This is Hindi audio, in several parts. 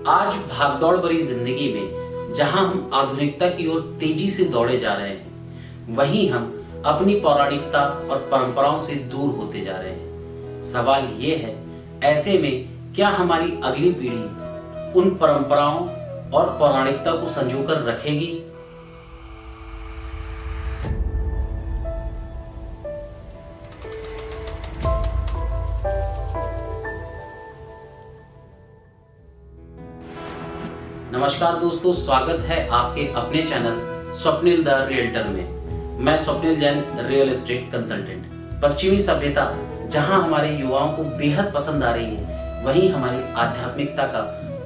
आज भागदौड़ भरी जिंदगी में जहां हम आधुनिकता की ओर तेजी से दौड़े जा रहे हैं, वहीं हम अपनी पौराणिकता और परंपराओं से दूर होते जा रहे हैं। सवाल ये है, ऐसे में क्या हमारी अगली पीढ़ी उन परंपराओं और पौराणिकता को संजोकर रखेगी? नमस्कार दोस्तों, स्वागत है आपके अपने चैनल स्वप्निल द रियल्टर में। मैं Swapnil Jain, real estate consultant. पश्चिमी सभ्यता जहां हमारे युवाओं को बेहद पसंद आ रही है, वहीं हमारी आध्यात्मिकता का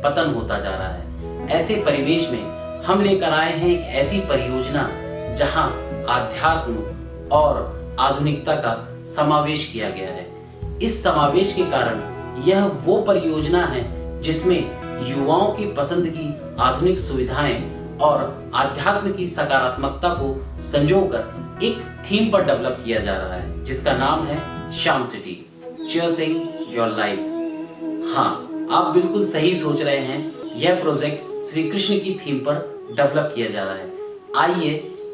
पतन होता जा रहा है। ऐसे परिवेश में हम लेकर आए हैं एक ऐसी परियोजना जहां आध्यात्म और आधुनिकता का समावेश किया गया है। इस समावेश के कारण यह वो परियोजना है जिसमें युवाओं की पसंद की आधुनिक सुविधाएं और आध्यात्म की सकारात्मकता को संजोकर एक थीम पर डेवलप किया जा रहा है, जिसका नाम है श्याम सिटी, चेयर्सिंग योर लाइफ। हाँ, आप बिल्कुल सही सोच रहे हैं, यह प्रोजेक्ट श्री कृष्ण की थीम पर डेवलप किया जा रहा है। आइए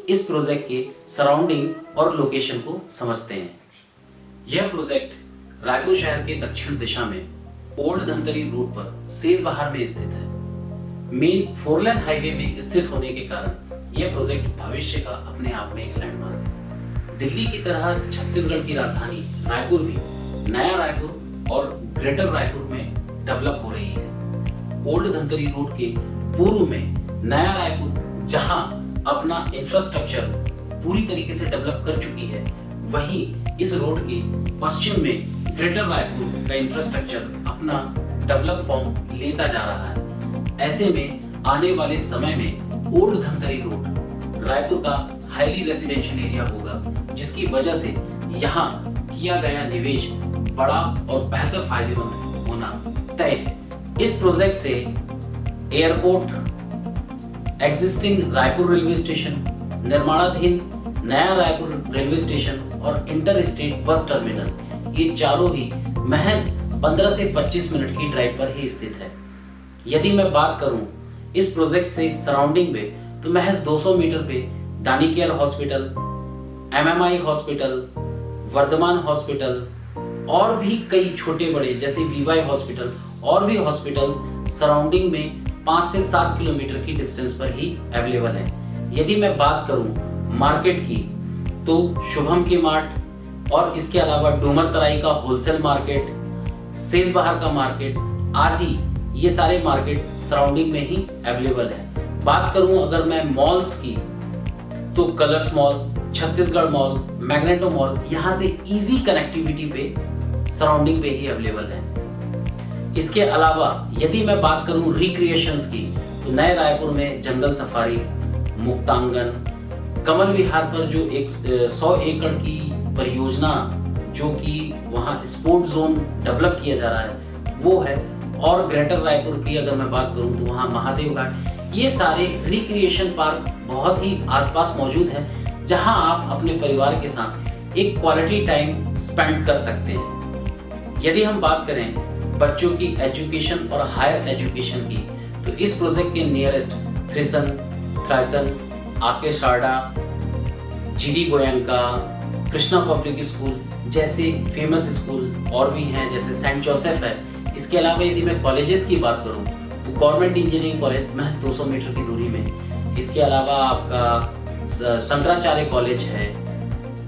इस प्रोजेक्ट के सराउंडिंग और लोकेशन को समझते हैं। यह प्रोजेक्ट रायपुर शहर के दक्षिण दिशा में ओल्ड धमतरी रोड पर सेजबहार में स्थित है। मेन 4 लेन हाईवे में स्थित होने के कारण यह प्रोजेक्ट भविष्य का अपने आप में एक लैंडमार्क है। दिल्ली की तरह छत्तीसगढ़ की राजधानी रायपुर भी नया रायपुर और ग्रेटर रायपुर में डेवलप हो रही है। ओल्ड धमतरी रोड के पूर्व में नया रायपुर जहां अपना इंफ्रास्ट्रक्चर पूरी तरीके से डेवलप कर चुकी है, वहीं इस रोड के पश्चिम में ग्रेटर रायपुर का इंफ्रास्ट्रक्चर अपना डेवलप फॉर्म लेता जा रहा है। ऐसे में आने वाले समय में ओल्ड धमतरी रोड रायपुर का हाईली रेसिडेंशियल एरिया होगा, जिसकी वजह से यहाँ किया गया निवेश बड़ा और बेहतर फायदेमंद होना तय है। इस प्रोजेक्ट से airport, existing Raipur railway station, निर्माणाधीन नया रायपुर रेलवे स्टेशन और इंटर स्टेट बस टर्मिनल, ये चारों ही महज 15 से 25 मिनट की ड्राइव पर ही स्थित है। यदि मैं बात करूं इस प्रोजेक्ट से सराउंडिंग में, तो महज 200 मीटर पे दानिकेयर hospital, MMI hospital, Vardhman hospital और भी कई छोटे बड़े जैसे बीवाई हॉस्पिटल और भी हॉस्पिटल्स सराउंडिंग में 5 से 7 किलोमीटर की डिस्टेंस पर ही अवेलेबल है। यदि मैं बात करूं मार्केट की, तो शुभम के मार्ट और इसके अलावा डूमर तराई का होलसेल मार्केट, सेजबहार का मार्केट आदि ये सारे मार्केट सराउंडिंग में ही अवेलेबल है। बात करूं अगर मैं मॉल्स की, तो colours mall, Chhattisgarh mall, magneto mall यहाँ से इजी कनेक्टिविटी पे सराउंडिंग पे ही अवेलेबल है। इसके अलावा यदि मैं बात करूं रिक्रिएशंस की, तो नए रायपुर में जंगल सफारी, मुक्तांगन, कमल विहार पर जो एक 100 एकड़ की परियोजना जो कि वहाँ स्पोर्ट जोन डेवलप किया जा रहा है वो है। और ग्रेटर रायपुर की अगर मैं बात करूँ तो वहाँ महादेव घाट, ये सारे रिक्रिएशन पार्क बहुत ही आसपास मौजूद हैं, जहाँ आप अपने परिवार के साथ एक क्वालिटी टाइम स्पेंड कर सकते हैं। यदि हम बात करें बच्चों की एजुकेशन और हायर एजुकेशन की, तो इस प्रोजेक्ट के नियरेस्ट थ्रिसन, आके Sharda, G D Goenka, Krishna public school जैसे फेमस स्कूल और भी हैं, जैसे सेंट जोसेफ है। इसके अलावा यदि मैं कॉलेजेस की बात करूं, तो गवर्नमेंट इंजीनियरिंग कॉलेज महज 200 मीटर की दूरी में। इसके अलावा आपका शंकराचार्य कॉलेज है,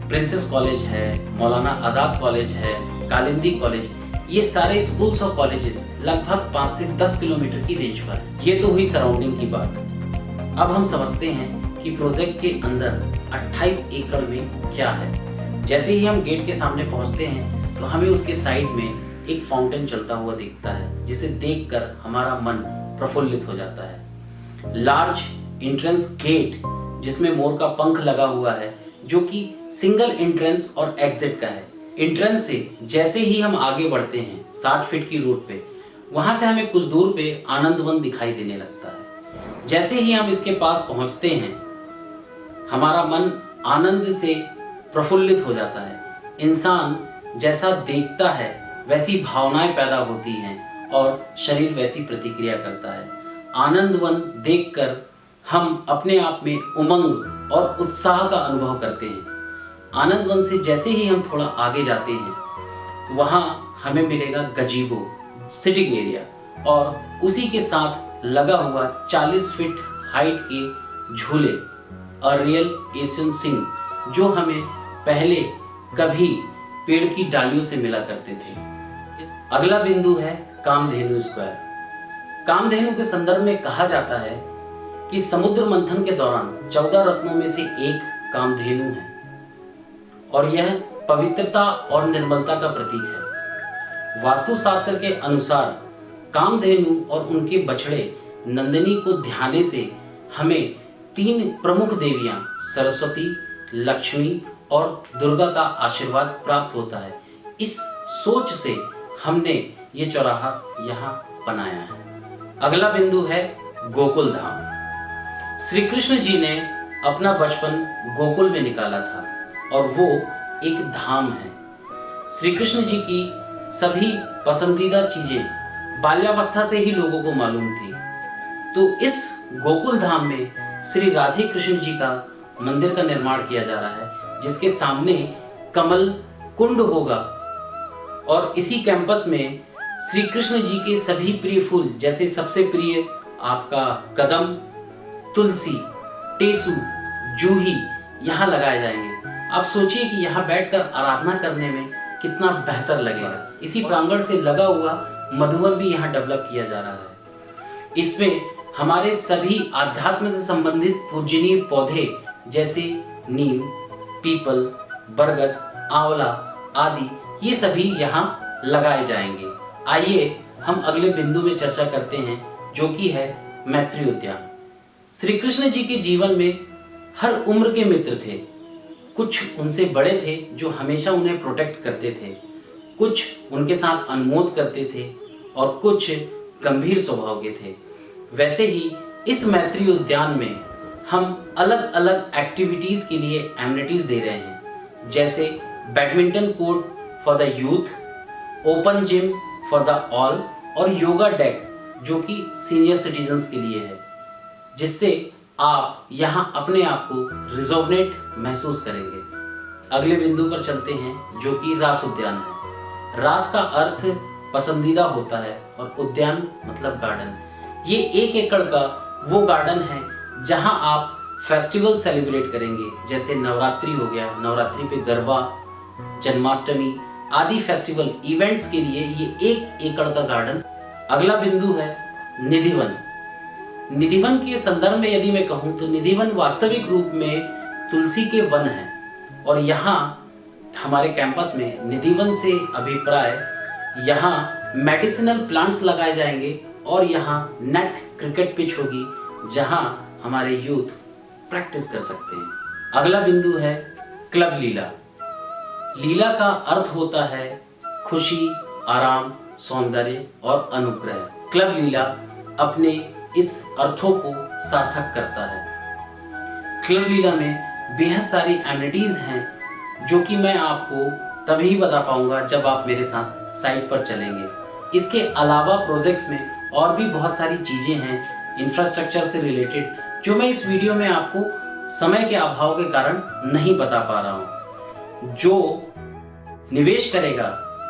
प्रिंसेस कॉलेज है, मौलाना आजाद कॉलेज है, कालिंदी कॉलेज, ये सारे स्कूल्स और कॉलेजेस लगभग 5 से 10 किलोमीटर की रेंज पर। ये तो हुई सराउंडिंग की बात। अब हम समझते हैं कि प्रोजेक्ट के अंदर 28 एकड़ में क्या है। जैसे ही हम गेट के सामने पहुंचते हैं, तो हमें उसके साइड में एक फाउंटेन चलता हुआ दिखता है, जिसे देखकर हमारा मन प्रफुल्लित हो जाता है। लार्ज एंट्रेंस गेट जिसमें मोर का पंख लगा हुआ है, जो कि सिंगल एंट्रेंस और एग्जिट का है। एंट्रेंस से जैसे ही हम आगे बढ़ते हैं 60 फीट की रोड पे, वहां से हमें कुछ दूर पे आनंदवन दिखाई देने लगता है। जैसे ही हम इसके पास पहुंचते हैं, हमारा मन आनंद से प्रफुल्लित हो जाता है। इंसान जैसा देखता है वैसी भावनाएं पैदा होती हैं और शरीर वैसी प्रतिक्रिया करता है। आनंद वन देखकर हम अपने आप में उमंग और उत्साह का अनुभव करते हैं। आनंद वन से जैसे ही हम थोड़ा आगे जाते हैं वहाँ हमें मिलेगा गजीबो, सिटिंग एरिया, और उसी के साथ लगा हुआ 40 फीट हाइट के झूले, अ रियल एशियन सिंह, जो हमें पहले कभी पेड़ की डालियों से मिला करते थे। अगला बिंदु है कामधेनु स्क्वायर। कामधेनु के संदर्भ में कहा जाता है कि समुद्र मंथन के दौरान 14 रत्नों में से एक कामधेनु है और यह पवित्रता और निर्मलता का प्रतीक है। वास्तुशास्त्र के अनुसार कामधेनु और उनके बछड़े नंदिनी को ध्याने से हमें 3 प्रमुख देवियां सरस्वती, लक्ष्मी और दुर्गा का आशीर्वाद प्राप्त होता है। इस सोच से हमने ये चौराहा यहाँ बनाया है। अगला बिंदु है गोकुल धाम। श्री कृष्ण जी ने अपना बचपन गोकुल में निकाला था और वो एक धाम है। श्री कृष्ण जी की सभी पसंदीदा चीजें बाल्यावस्था से ही लोगों को मालूम थी। तो इस गोकुल धाम में श्री राधे कृष्ण जी का मंदिर का निर्माण किया जा रहा है, जिसके सामने कमल कुंड होगा और इसी कैंपस में श्री कृष्ण जी के सभी प्रिय फूल, जैसे सबसे प्रिय आपका कदम, तुलसी, टेसू, जूही यहाँ लगाए जाएंगे। आप सोचिए कि यहाँ बैठकर आराधना करने में कितना बेहतर लगेगा। इसी प्रांगण से लगा हुआ मधुवन भी यहाँ डेवलप किया जा रहा है। इसमें हमारे सभी आध्यात्म से संबंधित पूजनीय पौधे जैसे नीम, पीपल, बरगद, आंवला आदि ये सभी यहाँ लगाए जाएंगे। आइए हम अगले बिंदु में चर्चा करते हैं, जो कि है मैत्री उद्यान। श्री कृष्ण जी के जीवन में हर उम्र के मित्र थे। कुछ उनसे बड़े थे जो हमेशा उन्हें प्रोटेक्ट करते थे, कुछ उनके साथ अनुमोद करते थे और कुछ गंभीर स्वभाव के थे। वैसे ही इस मैत्री उद्यान में हम अलग अलग एक्टिविटीज के लिए एमिनिटीज दे रहे हैं, जैसे badminton court for the youth, open gym for the all और योगा डेक जो कि सीनियर सिटीजन्स के लिए है, जिससे आप यहाँ अपने आप को रिजोनेट महसूस करेंगे। अगले बिंदु पर चलते हैं, जो कि रास उद्यान है। रास का अर्थ पसंदीदा होता है और उद्यान मतलब गार्डन। ये 1 एकड़ का वो गार्डन है जहाँ आप फेस्टिवल सेलिब्रेट करेंगे, जैसे नवरात्रि हो गया, नवरात्रि पे गरबा, जन्माष्टमी आदि फेस्टिवल इवेंट्स के लिए ये 1 एकड़ का गार्डन। अगला बिंदु है निधिवन। निधिवन के संदर्भ में यदि मैं कहूँ तो निधिवन वास्तविक रूप में तुलसी के वन है और यहाँ हमारे कैंपस में निधिवन से अभिप्राय यहाँ मेडिसिनल प्लांट्स लगाए जाएंगे और यहाँ नेट क्रिकेट पिच होगी जहाँ हमारे यूथ प्रैक्टिस कर सकते हैं। अगला बिंदु है क्लब लीला। लीला का अर्थ होता है खुशी, आराम, सौंदर्य और अनुग्रह। क्लब लीला अपने इस अर्थों को सार्थक करता है। क्लब लीला में बेहद सारी एमिनिटीज हैं जो कि मैं आपको तभी बता पाऊंगा जब आप मेरे साथ साइट पर चलेंगे। इसके अलावा प्रोजेक्ट्स में और भी बहुत सारी चीजें हैं इंफ्रास्ट्रक्चर से रिलेटेड, जो मैं इस वीडियो में आपको समय के अभाव के कारण नहीं बता पा रहा हूँ। जो निवेश करेगा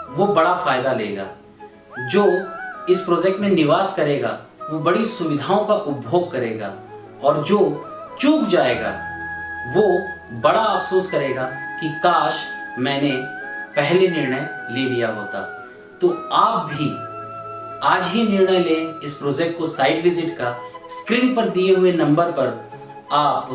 वो बड़ा फायदा लेगा, जो इस प्रोजेक्ट में निवास करेगा वो बड़ी सुविधाओं का उपभोग करेगा और जो चूक जाएगा वो बड़ा अफसोस करेगा कि काश मैंने पहले निर्णय ले लिया होता। तो आप भी आज ही निर्णय लें इस प्रोजेक्ट को साइट विजिट का। स्क्रीन पर दिए हुए नंबर पर आप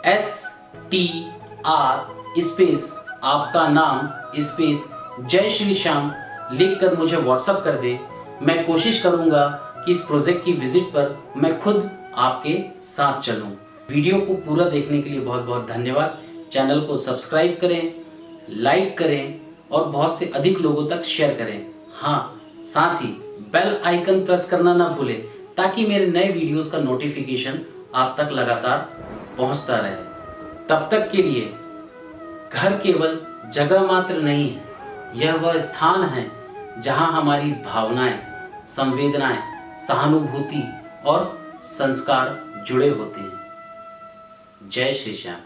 STR स्पेस आपका नाम स्पेस जय श्री श्याम लिख कर मुझे व्हाट्सएप कर दें। मैं कोशिश करूंगा कि इस प्रोजेक्ट की विजिट पर मैं खुद आपके साथ चलूं। वीडियो को पूरा देखने के लिए बहुत बहुत धन्यवाद। चैनल को सब्सक्राइब करें, लाइक करें और बहुत से अधिक लोगों तक शेयर करें। हाँ, साथ ही बेल आइकन प्रेस करना ना भूलें ताकि मेरे नए वीडियोस का नोटिफिकेशन आप तक लगातार पहुंचता रहे। तब तक के लिए घर केवल जगह मात्र नहीं है, यह वह स्थान है जहां हमारी भावनाएं संवेदनाएं, सहानुभूति और संस्कार जुड़े होते हैं। जय श्री श्याम।